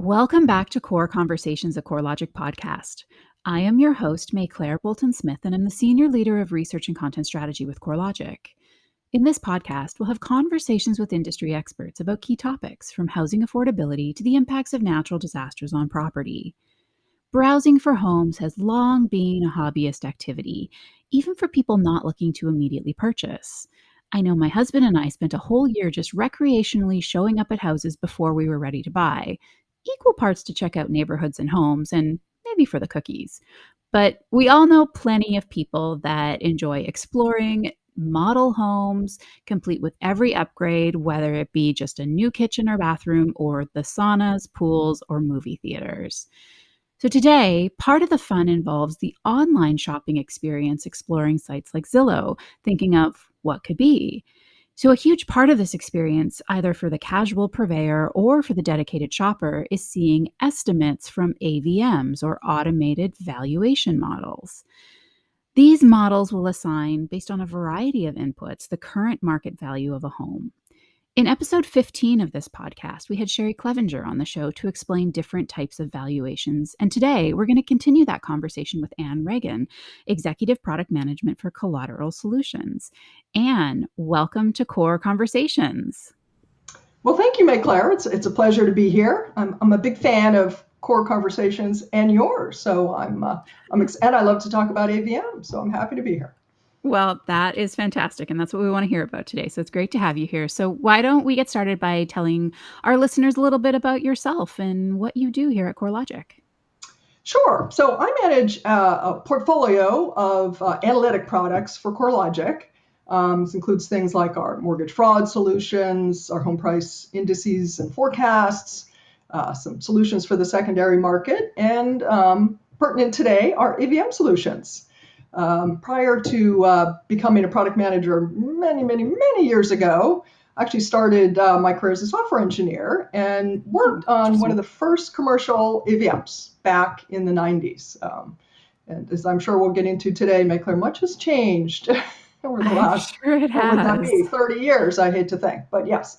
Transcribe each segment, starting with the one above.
Welcome back to Core Conversations, a CoreLogic podcast. I am your host, May Claire Bolton-Smith, and I'm the Senior Leader of Research and Content Strategy with CoreLogic. In this podcast, we'll have conversations with industry experts about key topics, from housing affordability to the impacts of natural disasters on property. Browsing for homes has long been a hobbyist activity, even for people not looking to immediately purchase. I know my husband and I spent a whole year just recreationally showing up at houses before we were ready to buy, equal parts to check out neighborhoods and homes, and maybe for the cookies. But we all know plenty of people that enjoy exploring model homes, complete with every upgrade, whether it be just a new kitchen or bathroom, or the saunas, pools, or movie theaters. So today, part of the fun involves the online shopping experience, exploring sites like Zillow, thinking of what could be. So a huge part of this experience, either for the casual purveyor or for the dedicated shopper, is seeing estimates from AVMs, or automated valuation models. These models will assign, based on a variety of inputs, the current market value of a home. In episode 15 of this podcast, we had Sherry Clevenger on the show to explain different types of valuations. And today, we're going to continue that conversation with Anne Reagan, Executive Product Management for Collateral Solutions. Anne, welcome to Core Conversations. Well, thank you, May Claire. It's a pleasure to be here. I'm a big fan of Core Conversations and yours. So and I love to talk about AVM. So I'm happy to be here. Well, that is fantastic, and that's what we want to hear about today. So it's great to have you here. So why don't we get started by telling our listeners a little bit about yourself and what you do here at CoreLogic? Sure. So I manage a portfolio of analytic products for CoreLogic. This includes things like our mortgage fraud solutions, our home price indices and forecasts, some solutions for the secondary market, and pertinent today, our AVM solutions. Prior to becoming a product manager many years ago, I actually started my career as a software engineer and worked on one of the first commercial AVMs back in the 90s. And as I'm sure we'll get into today, May Claire, much has changed over the last, what would that be, 30 years, I hate to think, but yes.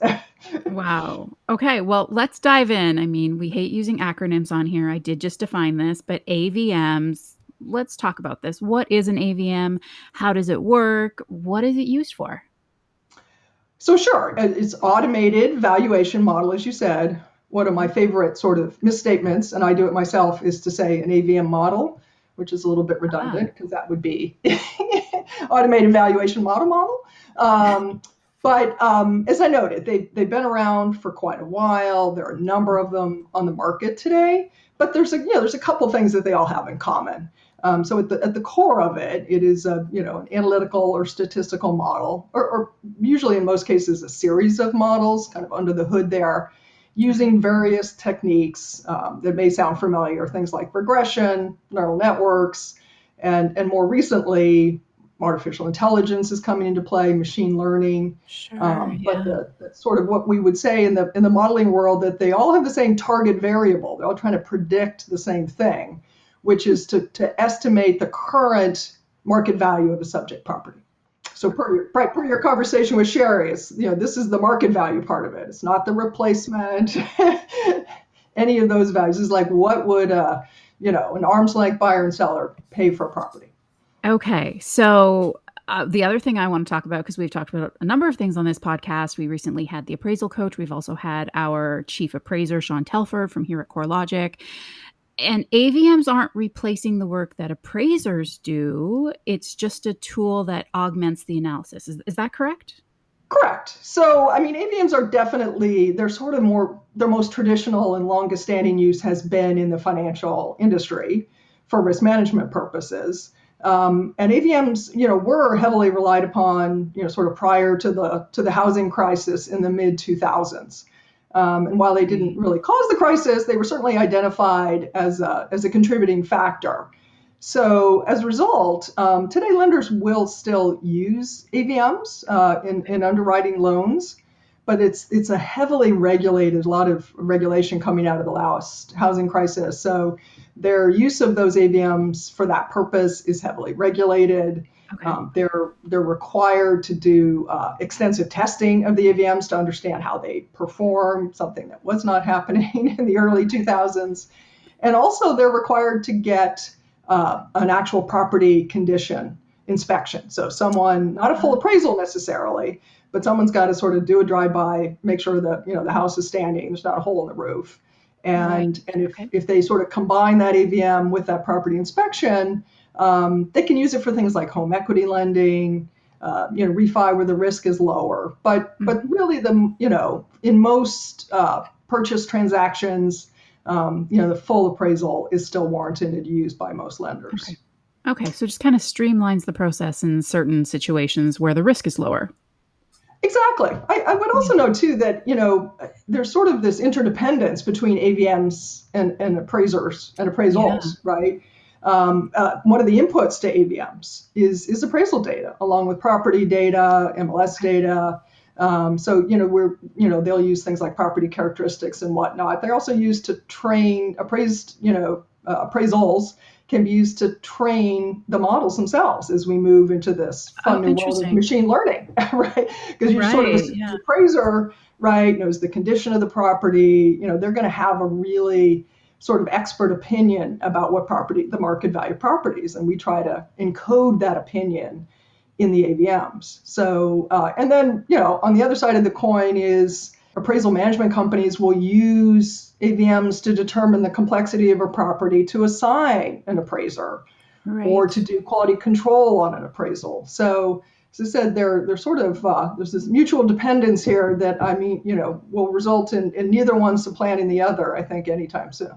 Wow. Okay, well, let's dive in. I mean, we hate using acronyms on here. I did just define this, but AVMs, let's talk about this. What is an AVM? How does it work? What is it used for? So sure, it's automated valuation model, as you said. One of my favorite sort of misstatements, and I do it myself, is to say an AVM model, which is a little bit redundant because that would be automated valuation model. But as I noted, they've been around for quite a while. There are a number of them on the market today, but there's a couple things that they all have in common. So at the core of it, it is an analytical or statistical model, or usually in most cases a series of models, kind of under the hood there, using various techniques that may sound familiar, things like regression, neural networks, and more recently, artificial intelligence is coming into play, machine learning. Sure, But that's sort of what we would say in the modeling world, that they all have the same target variable. They're all trying to predict the same thing, which is to estimate the current market value of a subject property. So per your conversation with Sherry, this is the market value part of it. It's not the replacement, any of those values. It's like, what would an arm's length buyer and seller pay for a property? Okay, so the other thing I want to talk about, because we've talked about a number of things on this podcast. We recently had the appraisal coach. We've also had our chief appraiser, Sean Telford, from here at CoreLogic. And AVMs aren't replacing the work that appraisers do. It's just a tool that augments the analysis. Is that correct? Correct. So, I mean, AVMs are definitely, they're sort of their most traditional and longest standing use has been in the financial industry for risk management purposes. And AVMs, were heavily relied upon, sort of prior to the housing crisis in the mid 2000s. And while they didn't really cause the crisis, they were certainly identified as a contributing factor. So as a result, today lenders will still use AVMs in underwriting loans, but it's a heavily regulated, a lot of regulation coming out of the last housing crisis. So their use of those AVMs for that purpose is heavily regulated. Okay. They're required to do extensive testing of the AVMs to understand how they perform, something that was not happening in the early 2000s. And also, they're required to get an actual property condition inspection. So someone, not a full appraisal necessarily, but someone's got to sort of do a drive-by, make sure that the house is standing, there's not a hole in the roof. Right. And Okay. if they sort of combine that AVM with that property inspection, they can use it for things like home equity lending, refi where the risk is lower. But Mhm. really, in most purchase transactions, the full appraisal is still warranted and used by most lenders. Okay. Okay, so just kind of streamlines the process in certain situations where the risk is lower. Exactly. I would Yeah. also note too that there's sort of this interdependence between AVMs and appraisers and Yeah. appraisals, right? One of the inputs to AVMs is appraisal data, along with property data, MLS Okay. data. So they'll use things like property characteristics and whatnot. They're also used to train appraisals can be used to train the models themselves as we move into this Oh, fun new world of interesting. machine learning, right? Because you sort of Right. assume Yeah. the appraiser, right, knows the condition of the property. They're going to have a really sort of expert opinion about what property, the market value properties, and we try to encode that opinion in the AVMs. So, and then, on the other side of the coin is appraisal management companies will use AVMs to determine the complexity of a property to assign an appraiser or Right. to do quality control on an appraisal. So, as I said, they're sort of there's this mutual dependence here that will result in neither one supplanting the other. I think anytime soon.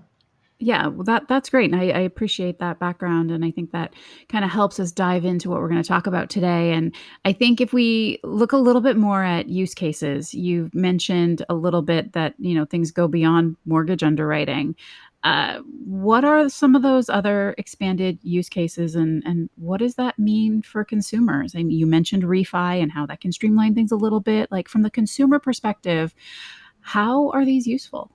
Yeah, well, that's great, and I appreciate that background, and I think that kind of helps us dive into what we're going to talk about today. And I think if we look a little bit more at use cases, you've mentioned a little bit that things go beyond mortgage underwriting. What are some of those other expanded use cases, and what does that mean for consumers? I mean, you mentioned refi and how that can streamline things a little bit. Like from the consumer perspective, how are these useful?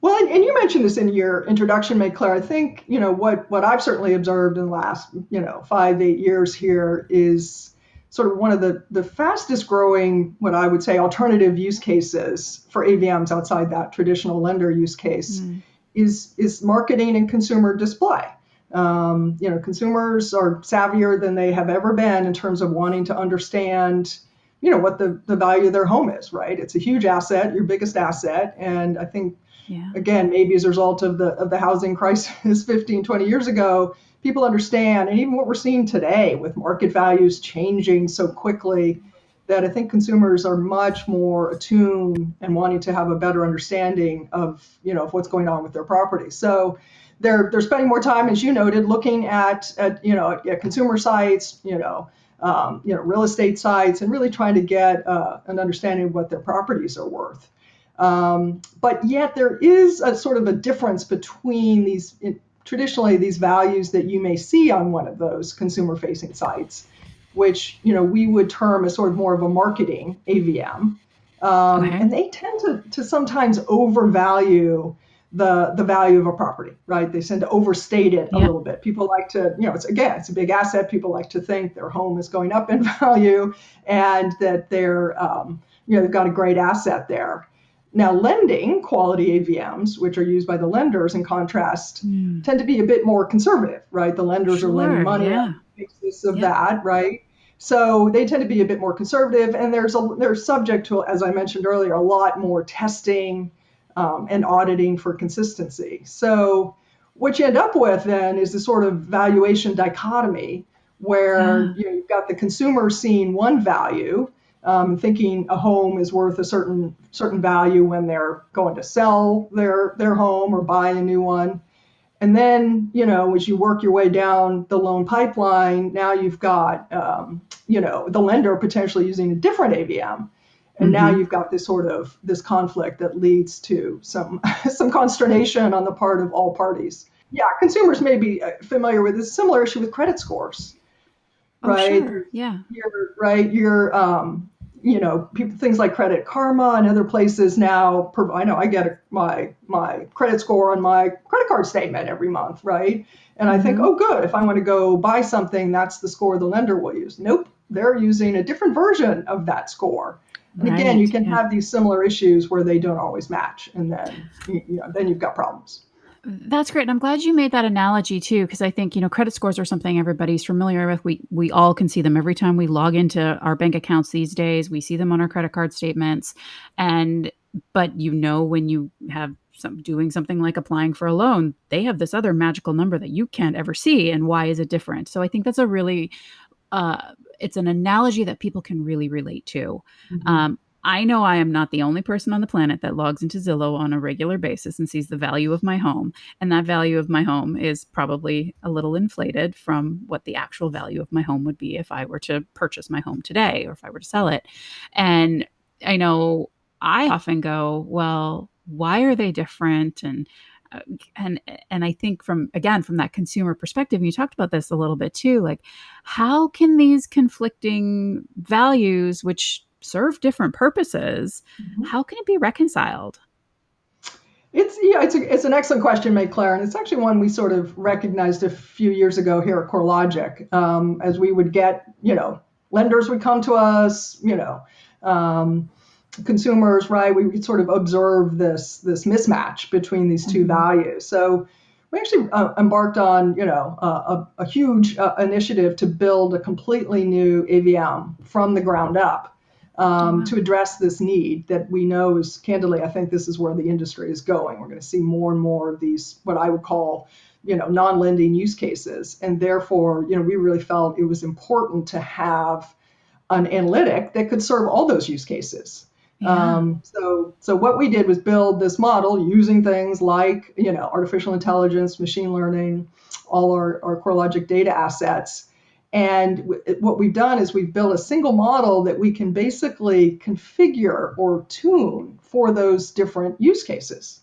Well, and you mentioned this in your introduction, May Claire. I think what I've certainly observed in the last 5-8 years here is sort of one of the fastest growing, what I would say, alternative use cases for AVMs outside that traditional lender use case Mm, is marketing and consumer display. Consumers are savvier than they have ever been in terms of wanting to understand what the value of their home is, right? It's a huge asset, your biggest asset, and I think yeah. again, maybe as a result of the housing crisis 15, 20 years ago, people understand, and even what we're seeing today with market values changing so quickly, that I think consumers are much more attuned and wanting to have a better understanding of what's going on with their property. So they're spending more time, as you noted, looking at consumer sites, real estate sites, and really trying to get an understanding of what their properties are worth. But yet there is a sort of a difference between traditionally these values that you may see on one of those consumer facing sites, which we would term as sort of more of a marketing AVM. Okay. And they tend to sometimes overvalue the value of a property, right? They tend to overstate it a Yeah. little bit. People like to, it's a big asset. People like to think their home is going up in value and that they've got a great asset there. Now, lending quality AVMs, which are used by the lenders in contrast, Mm. tend to be a bit more conservative, right? The lenders are lending Sure. money on Yeah. the basis of Yep. that, right? So they tend to be a bit more conservative, and they're subject to, as I mentioned earlier, a lot more testing and auditing for consistency. So what you end up with then is the sort of valuation dichotomy where Yeah. you've got the consumer seeing one value, thinking a home is worth a certain value when they're going to sell their home or buy a new one. And then, as you work your way down the loan pipeline, now you've got, the lender potentially using a different AVM. And now Mhm. you've got this conflict that leads to some some consternation on the part of all parties. Yeah, consumers may be familiar with this similar issue with credit scores, Oh, right? sure. Yeah. You're right. You're people, things like Credit Karma and other places now. I know I get my credit score on my credit card statement every month, right? And I think, Mm-hmm. oh, good. If I want to go buy something, that's the score the lender will use. Nope, they're using a different version of that score. And again, you Right. can Yeah. have these similar issues where they don't always match, and then you've got problems. That's great. And I'm glad you made that analogy too, because I think, credit scores are something everybody's familiar with. We all can see them every time we log into our bank accounts these days. We see them on our credit card statements. And but when you have doing something like applying for a loan, they have this other magical number that you can't ever see. And why is it different? So I think that's a really it's an analogy that people can really relate to. Mm-hmm. I know I am not the only person on the planet that logs into Zillow on a regular basis and sees the value of my home. And that value of my home is probably a little inflated from what the actual value of my home would be if I were to purchase my home today or if I were to sell it. And I know I often go, well, why are they different? Uh, and I think from that consumer perspective, and you talked about this a little bit too, like how can these conflicting values, which serve different purposes, Mm-hmm. how can it be reconciled? It's an excellent question, May Claire, and it's actually one we sort of recognized a few years ago here at CoreLogic. As we would get, lenders would come to us, um, consumers, right? We could sort of observe this mismatch between these two Mm-hmm. values. So we actually embarked on, a huge initiative to build a completely new AVM from the ground up, Oh, wow. to address this need that we know is, candidly, I think this is where the industry is going. We're going to see more and more of these, what I would call, non-lending use cases. And therefore, we really felt it was important to have an analytic that could serve all those use cases. Yeah. So what we did was build this model using things like, artificial intelligence, machine learning, all our CoreLogic data assets. And what we've done is we've built a single model that we can basically configure or tune for those different use cases.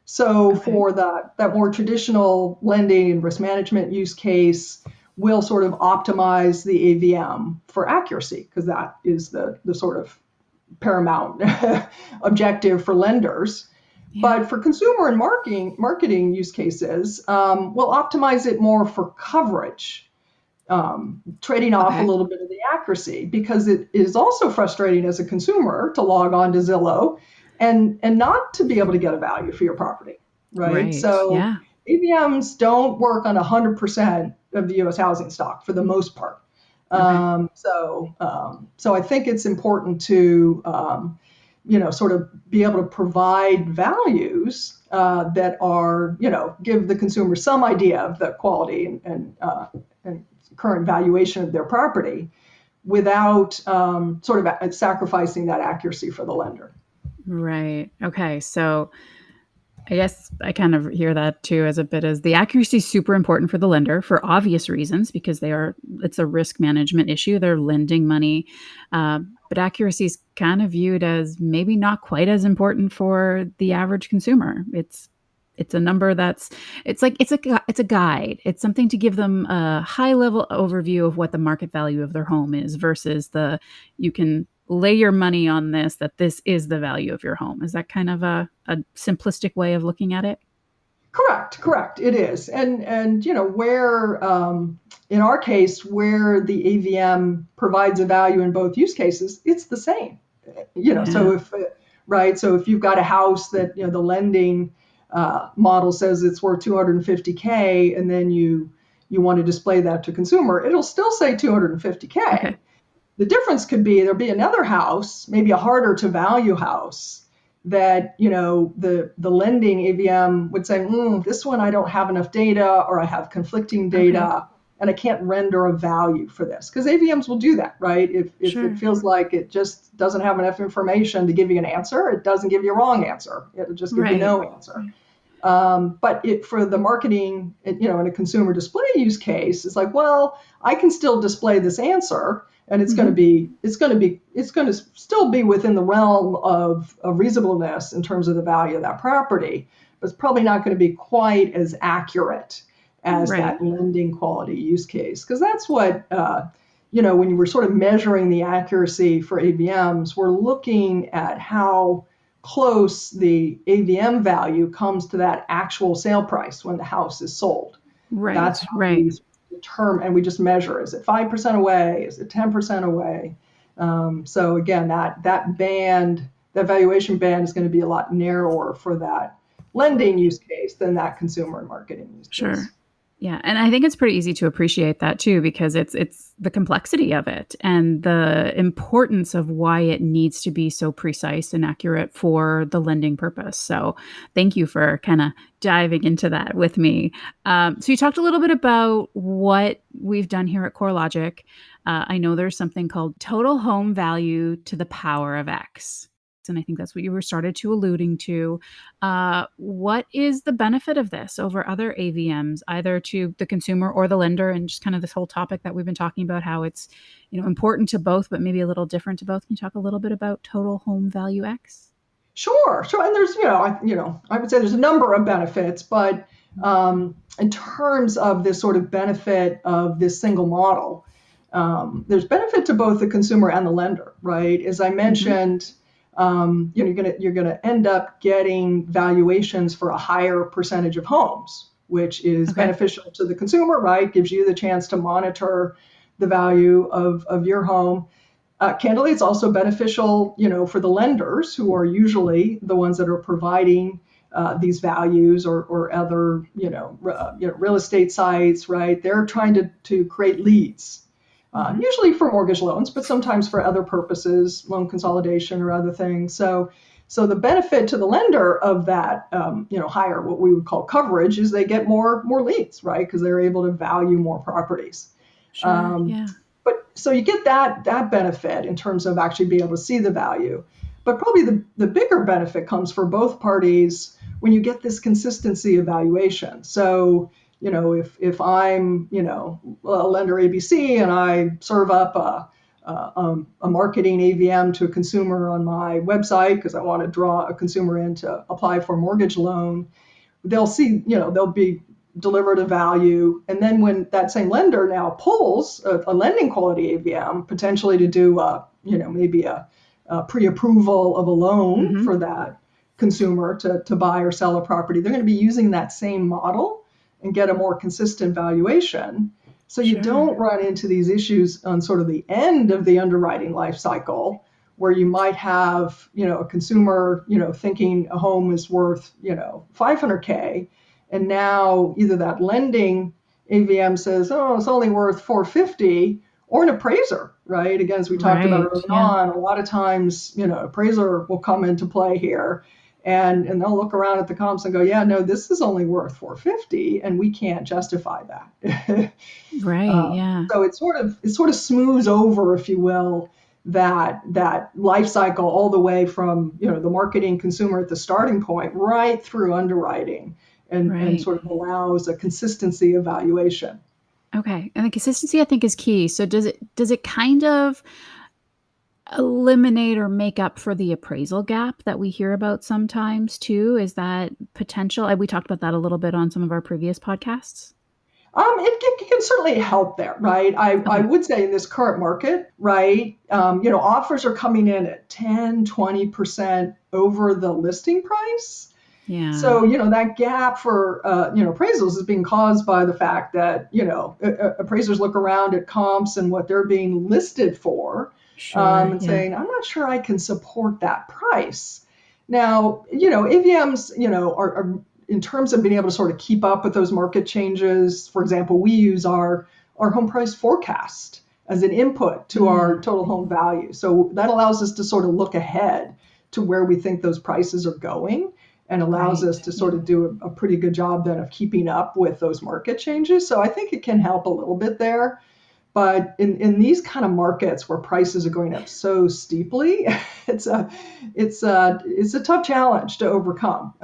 So Okay. for that more traditional lending and risk management use case, we'll sort of optimize the AVM for accuracy because that is the sort of paramount objective for lenders. Yeah. But for consumer and marketing use cases, we'll optimize it more for coverage, trading off a Okay. little bit of the accuracy because it is also frustrating as a consumer to log on to Zillow and not to be able to get a value for your property, right? Right. So Yeah. AVMs don't work on 100% of the U.S. housing stock for the most part. Okay. So I think it's important to sort of be able to provide values that are, give the consumer some idea of the quality and current valuation of their property without sort of sacrificing that accuracy for the lender. Right. Okay. So I guess I kind of hear that too as a bit as the accuracy is super important for the lender for obvious reasons because it's a risk management issue. They're lending money. But accuracy is kind of viewed as maybe not quite as important for the average consumer. It's a number it's a guide. It's something to give them a high level overview of what the market value of their home is versus you can lay your money on that this is the value of your home. Is that kind of a simplistic way of looking at it? Correct. It is, and where in our case where the AVM provides a value in both use cases, it's the same. Yeah. So if you've got a house that the lending model says it's worth 250K, and then you want to display that to consumer, it'll still say 250K. Okay. The difference could be there'll be another house, maybe a harder to value house, that the lending AVM would say, this one I don't have enough data, or I have conflicting Okay. data, and I can't render a value for this. Because AVMs will do that, right? If it Sure. feels like it just doesn't have enough information to give you an answer, it doesn't give you a wrong answer. It'll just give you Right. no answer. But for the marketing, in a consumer display use case, it's like, well, I can still display this answer, and it's going to Mm-hmm. be, it's going to still be within the realm of reasonableness in terms of the value of that property, but it's probably not going to be quite as accurate as Right. that lending quality use case, because that's what when you were sort of measuring the accuracy for AVMs, we're looking at how close the AVM value comes to that actual sale price when the house is sold. That's Right, how right. we determine, and we just measure, is it 5% away? Is it 10% away? So again, that band, that valuation band is going to be a lot narrower for that lending use case than that consumer and marketing use case. Sure. Yeah, and I think it's pretty easy to appreciate that too because it's the complexity of it and the importance of why it needs to be so precise and accurate for the lending purpose. So, thank you for kind of diving into that with me. So, you talked a little bit about what we've done here at CoreLogic. I know there's something called total home value to the power of X. And I think that's what you were started to alluding to. What is the benefit of this over other AVMs, either to the consumer or the lender, and just kind of this whole topic that we've been talking about, how it's important to both, but maybe a little different to both? Can you talk a little bit about total home value X? Sure, sure. And there's, I would say there's a number of benefits, but in terms of this sort of benefit of this single model, there's benefit to both the consumer and the lender, right? As I Mm-hmm. mentioned, you're gonna end up getting valuations for a higher percentage of homes, which is Okay. beneficial to the consumer, right? Gives you the chance to monitor the value of your home. Candidly, it's also beneficial, for the lenders who are usually the ones that are providing these values or other, real estate sites, right? They're trying to create leads, Mm-hmm. usually for mortgage loans, but sometimes for other purposes, loan consolidation or other things. So the benefit to the lender of that, higher what we would call coverage is they get more leads, right? Because they're able to value more properties. Sure. Um, Yeah. but so you get that benefit in terms of actually being able to see the value. But probably the bigger benefit comes for both parties when you get this consistency of valuation. So, if I'm, a lender ABC and I serve up a marketing AVM to a consumer on my website because I want to draw a consumer in to apply for a mortgage loan, they'll see, they'll be delivered a value. And then when that same lender now pulls a lending quality AVM, potentially to do, maybe a pre-approval of a loan Mm-hmm. for that consumer to buy or sell a property, they're going to be using that same model and get a more consistent valuation. So you Sure. don't run into these issues on sort of the end of the underwriting life cycle where you might have, a consumer, thinking a home is worth, 500K, and now either that lending AVM says, oh, it's only worth 450, or an appraiser, right? Again, as we talked about Right. early Yeah. on, a lot of times, appraiser will come into play here, and they'll look around at the comps and go, yeah, no, this is only worth 450, and we can't justify that. Right. Yeah. So it sort of smooths over, if you will, that life cycle all the way from the marketing consumer at the starting point right through underwriting, and Right. sort of allows a consistency of valuation. Okay. And the consistency I think is key. So does it kind of eliminate or make up for the appraisal gap that we hear about sometimes too? Is that potential? We talked about that a little bit on some of our previous podcasts. It can certainly help there, right? I Okay. would say in this current market, right, offers are coming in at 10, 20% over the listing price. Yeah. So, that gap for, appraisals is being caused by the fact that, appraisers look around at comps and what they're being listed for, Sure. and Yeah. saying, I'm not sure I can support that price. Now, AVMs, are in terms of being able to sort of keep up with those market changes. For example, we use our home price forecast as an input to our Mm. total home value. So that allows us to sort of look ahead to where we think those prices are going, and allows Right. us to Yeah. sort of do a pretty good job then of keeping up with those market changes. So I think it can help a little bit there. But in these kind of markets where prices are going up so steeply, it's a tough challenge to overcome,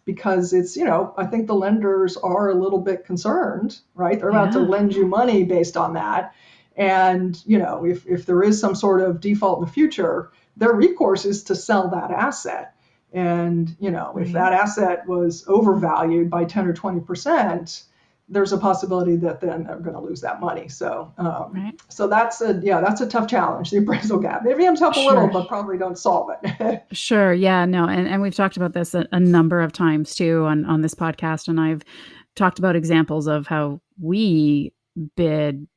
because I think the lenders are a little bit concerned, right? They're about to Yeah. lend you money based on that, and if there is some sort of default in the future, their recourse is to sell that asset. And if Right. that asset was overvalued by 10 or 20%, there's a possibility that then they're going to lose that money. So, Right. so that's a tough challenge, the appraisal gap. AVMs help a little, Sure. but probably don't solve it. Sure. Yeah. No. And we've talked about this a number of times too on this podcast. And I've talked about examples of how we bid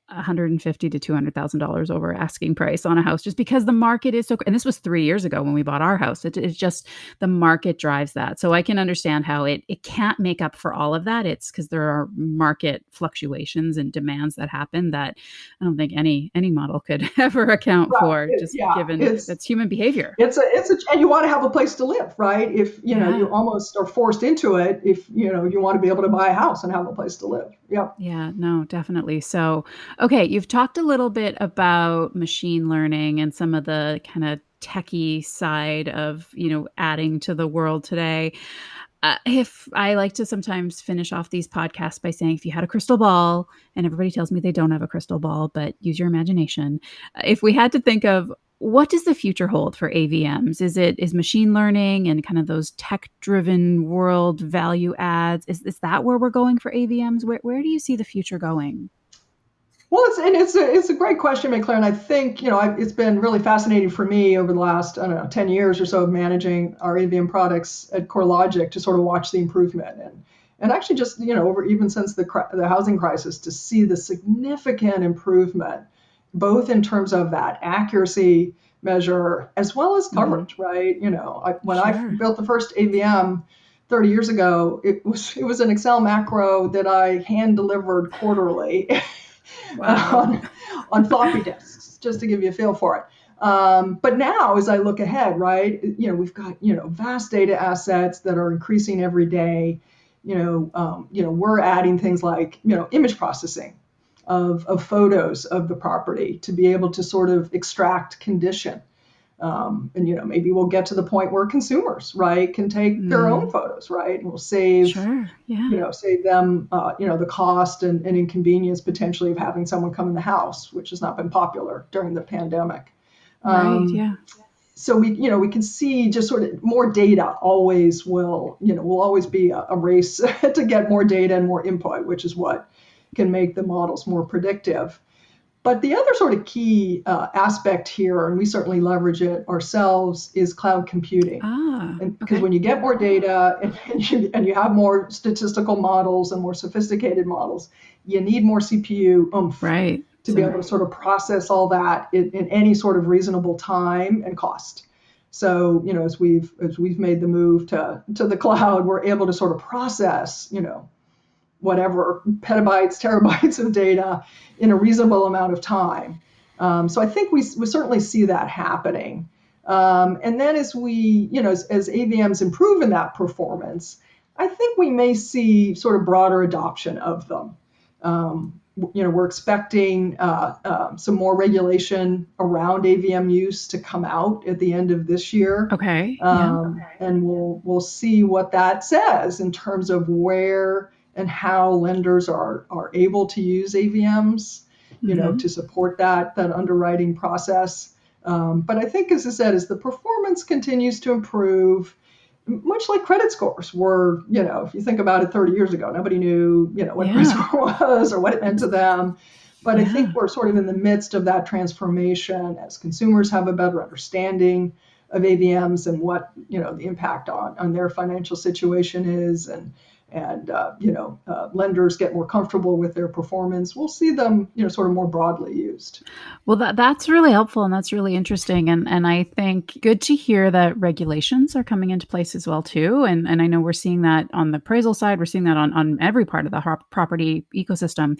150 to $200,000 over asking price on a house just because the market is so, and this was 3 years ago when we bought our house. It's just the market drives that. So I can understand how it can't make up for all of that. It's because there are market fluctuations and demands that happen that I don't think any model could ever account Right. for, just Yeah. given that's human behavior. And you want to have a place to live, right? If, you Yeah. almost are forced into it, if, you want to be able to buy a house and have a place to live. Yep. Yeah, no, definitely. So, okay, you've talked a little bit about machine learning and some of the kind of techie side of, adding to the world today. If I like to sometimes finish off these podcasts by saying, if you had a crystal ball, and everybody tells me they don't have a crystal ball, but use your imagination. If we had to think of what does the future hold for AVMs? Is machine learning and kind of those tech-driven world value adds? Is that where we're going for AVMs? Where do you see the future going? Well, it's a great question, McClaren. I think it's been really fascinating for me over the last, I don't know, 10 years or so of managing our AVM products at CoreLogic to sort of watch the improvement and actually just over even since the housing crisis to see the significant improvement, both in terms of that accuracy measure as well as Mm-hmm. coverage. Right? When I Sure. built the first AVM 30 years ago, it was an Excel macro that I hand delivered quarterly. Wow. on floppy disks, just to give you a feel for it. But now, as I look ahead, right, we've got vast data assets that are increasing every day. We're adding things like image processing of photos of the property to be able to sort of extract condition. And maybe we'll get to the point where consumers, right, can take their own Mm, photos, right, and we'll save sure. Yeah. save them, the cost and inconvenience potentially of having someone come in the house, which has not been popular during the pandemic. Right. Um, Yeah. so we can see just sort of more data always will always be a race to get more data and more input, which is what can make the models more predictive. But the other sort of key aspect here, and we certainly leverage it ourselves, is cloud computing. Ah. And because Okay. when you get more data and you have more statistical models and more sophisticated models, you need more CPU oomph Right. to be So. able to sort of process all that in any sort of reasonable time and cost. So, as we've made the move to the cloud, we're able to sort of process, whatever petabytes, terabytes of data in a reasonable amount of time. So I think we certainly see that happening. And then as AVMs improve in that performance, I think we may see sort of broader adoption of them. We're expecting some more regulation around AVM use to come out at the end of this year. Okay. Yeah. And we'll see what that says in terms of where and how lenders are able to use AVMs, Mm-hmm. to support that underwriting process. But I think, as I said, as the performance continues to improve, much like credit scores were, if you think about it 30 years ago, nobody knew, what a credit Yeah. score was or what it meant to them. But I Yeah. think we're sort of in the midst of that transformation as consumers have a better understanding of AVMs and what, the impact on their financial situation is, and lenders get more comfortable with their performance. We'll see them, sort of more broadly used. Well, that's really helpful and that's really interesting. And I think good to hear that regulations are coming into place as well too. And I know we're seeing that on the appraisal side. We're seeing that on every part of the property ecosystem.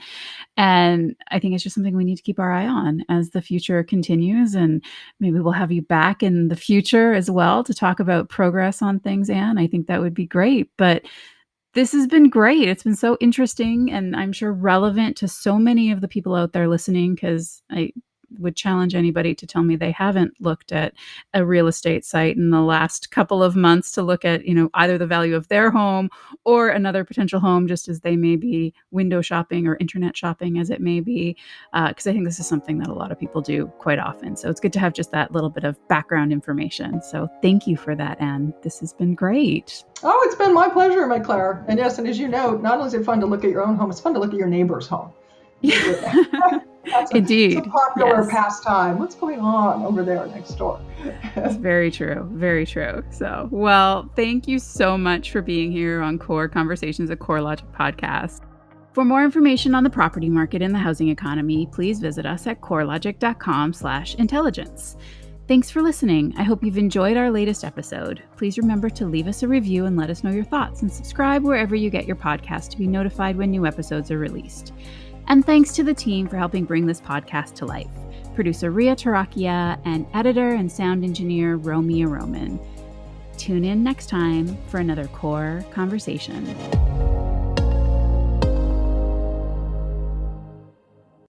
And I think it's just something we need to keep our eye on as the future continues. And maybe we'll have you back in the future as well to talk about progress on things, Anne. I think that would be great. But this has been great. It's been so interesting and I'm sure relevant to so many of the people out there listening because would challenge anybody to tell me they haven't looked at a real estate site in the last couple of months to look at, either the value of their home or another potential home, just as they may be window shopping or internet shopping, as it may be, because I think this is something that a lot of people do quite often. So it's good to have just that little bit of background information. So thank you for that, Anne. This has been great. Oh, it's been my pleasure, my Claire. And yes, and as you know, not only is it fun to look at your own home, it's fun to look at your neighbor's home. Indeed. It's a popular pastime. What's going on over there next door? It's very true. Very true. So, well, thank you so much for being here on Core Conversations, a CoreLogic podcast. For more information on the property market and the housing economy, please visit us at corelogic.com/intelligence. Thanks for listening. I hope you've enjoyed our latest episode. Please remember to leave us a review and let us know your thoughts, and subscribe wherever you get your podcast to be notified when new episodes are released. And thanks to the team for helping bring this podcast to life. Producer Ria Tarakia and editor and sound engineer Romeo Roman. Tune in next time for another Core Conversation.